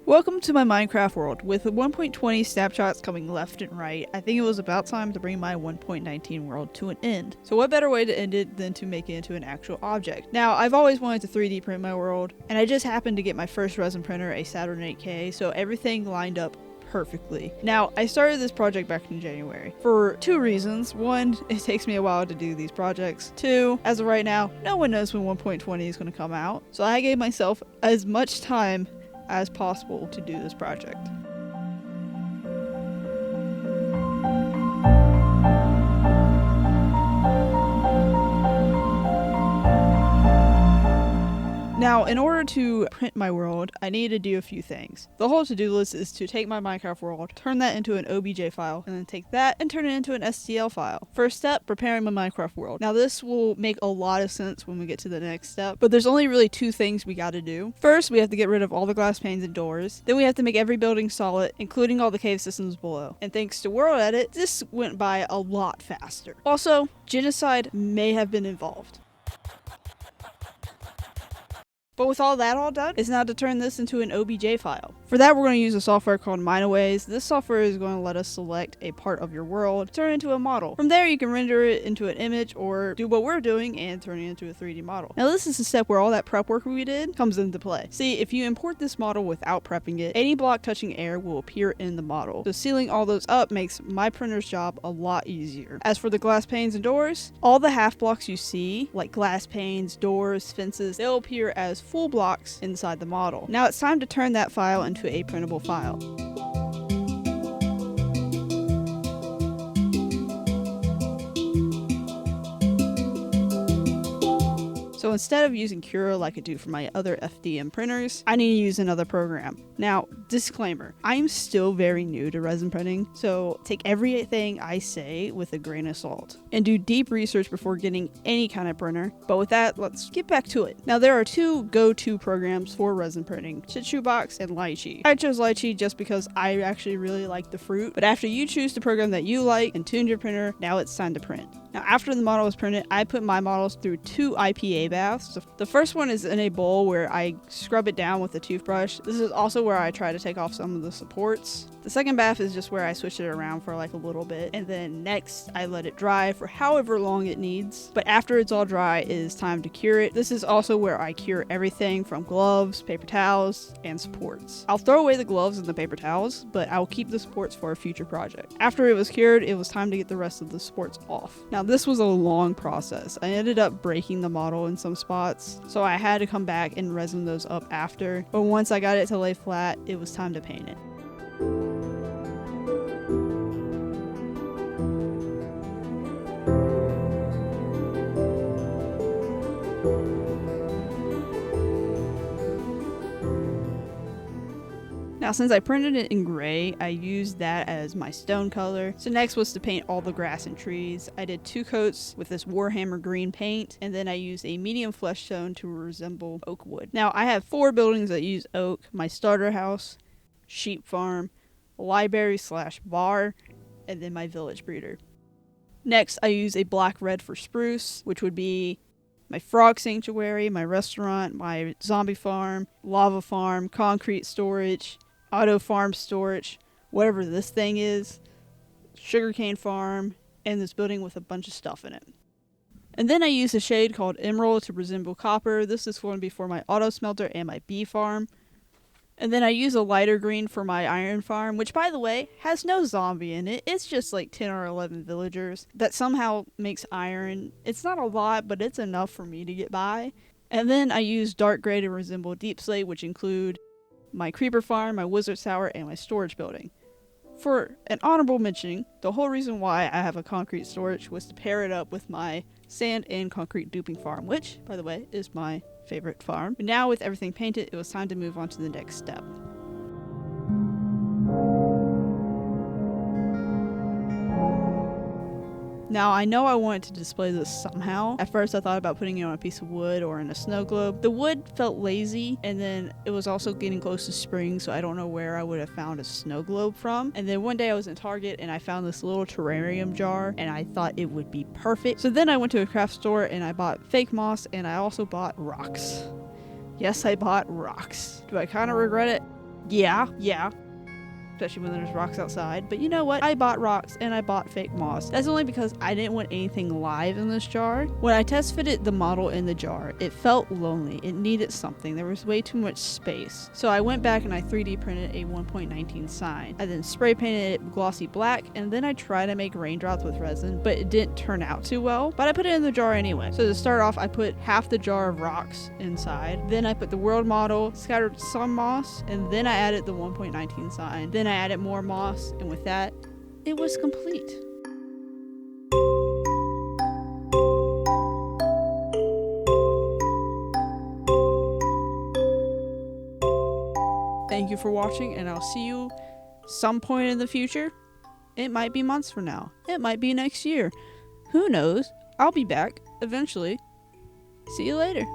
Welcome to my Minecraft world. With the 1.20 snapshots coming left and right, I think it was about time to bring my 1.19 world to an end. So what better way to end it than to make it into an actual object? Now, I've always wanted to 3D print my world, and I just happened to get my first resin printer, a Saturn 8K, so everything lined up perfectly. Now, I started this project back in January for two reasons. One, it takes me a while to do these projects. Two, as of right now, no one knows when 1.20 is going to come out, so I gave myself as much time as possible to do this project. Now, in order to print my world, I need to do a few things. The whole to-do list is to take my Minecraft world, turn that into an OBJ file, and then take that and turn it into an STL file. First step, preparing my Minecraft world. Now, this will make a lot of sense when we get to the next step, but there's only really two things we gotta do. First, we have to get rid of all the glass panes and doors. Then we have to make every building solid, including all the cave systems below. And thanks to World Edit, this went by a lot faster. Also, genocide may have been involved. But with all that all done, it's now to turn this into an OBJ file. For that, we're going to use a software called Minaways. This software is going to let us select a part of your world, turn it into a model. From there, you can render it into an image or do what we're doing and turn it into a 3D model. Now, this is the step where all that prep work we did comes into play. See, if you import this model without prepping it, any block touching air will appear in the model. So sealing all those up makes my printer's job a lot easier. As for the glass panes and doors, all the half blocks you see, like glass panes, doors, fences, they'll appear as full blocks inside the model. Now it's time to turn that file into a printable file. So instead of using Cura like I do for my other FDM printers, I need to use another program. Now, disclaimer, I'm still very new to resin printing, so take everything I say with a grain of salt and do deep research before getting any kind of printer. But with that, let's get back to it. Now, there are two go-to programs for resin printing, Box and Lychee. I chose Lychee just because I actually really like the fruit, but after you choose the program that you like and tune your printer, now it's time to print. Now, after the model was printed, I put my models through 2 IPA baths. The first one is in a bowl where I scrub it down with a toothbrush. This is also where I try to take off some of the supports. The second bath is just where I switch it around for like a little bit, and then next I let it dry for however long it needs. But after it's all dry, it is time to cure it. This is also where I cure everything from gloves, paper towels, and supports. I'll throw away the gloves and the paper towels, but I'll keep the supports for a future project. After it was cured, it was time to get the rest of the supports off. Now, this was a long process. I ended up breaking the model in some spots, so I had to come back and resin those up after. But once I got it to lay flat, it was time to paint it. Now, since I printed it in gray, I used that as my stone color. So next was to paint all the grass and trees. I did 2 coats with this Warhammer green paint, and then I used a medium flesh tone to resemble oak wood. Now, I have 4 buildings that use oak: my starter house, sheep farm, library/bar, and then my village breeder. Next, I use a black red for spruce, which would be my frog sanctuary, my restaurant, my zombie farm, lava farm, concrete storage, auto farm storage, whatever this thing is, sugarcane farm, and this building with a bunch of stuff in it. And then I use a shade called emerald to resemble copper. This is going to be for my auto smelter and my bee farm. And then I use a lighter green for my iron farm, which, by the way, has no zombie in it. It's just like 10 or 11 villagers that somehow makes iron. It's not a lot, but it's enough for me to get by. And then I use dark gray to resemble deep slate, which include my creeper farm, my wizard tower, and my storage building. For an honorable mention, the whole reason why I have a concrete storage was to pair it up with my sand and concrete duping farm, which, by the way, is my favorite farm. But now with everything painted, it was time to move on to the next step. Now, I know I wanted to display this somehow. At first, I thought about putting it on a piece of wood or in a snow globe. The wood felt lazy, and then it was also getting close to spring, so I don't know where I would have found a snow globe from. And then one day I was in Target, and I found this little terrarium jar, and I thought it would be perfect. So then I went to a craft store, and I bought fake moss, and I also bought rocks. Yes, I bought rocks. Do I kind of regret it? Yeah. Especially when there's rocks outside. But you know what? I bought rocks and I bought fake moss. That's only because I didn't want anything live in this jar. When I test fitted the model in the jar, it felt lonely. It needed something. There was way too much space. So I went back and I 3D printed a 1.19 sign. I then spray painted it glossy black, and then I tried to make raindrops with resin, but it didn't turn out too well. But I put it in the jar anyway. So to start off, I put half the jar of rocks inside. Then I put the world model, scattered some moss, and then I added the 1.19 sign. Then I added more moss, and with that, it was complete. Thank you for watching, and I'll see you some point in the future. It might be months from now. It might be next year. Who knows? I'll be back eventually. See you later.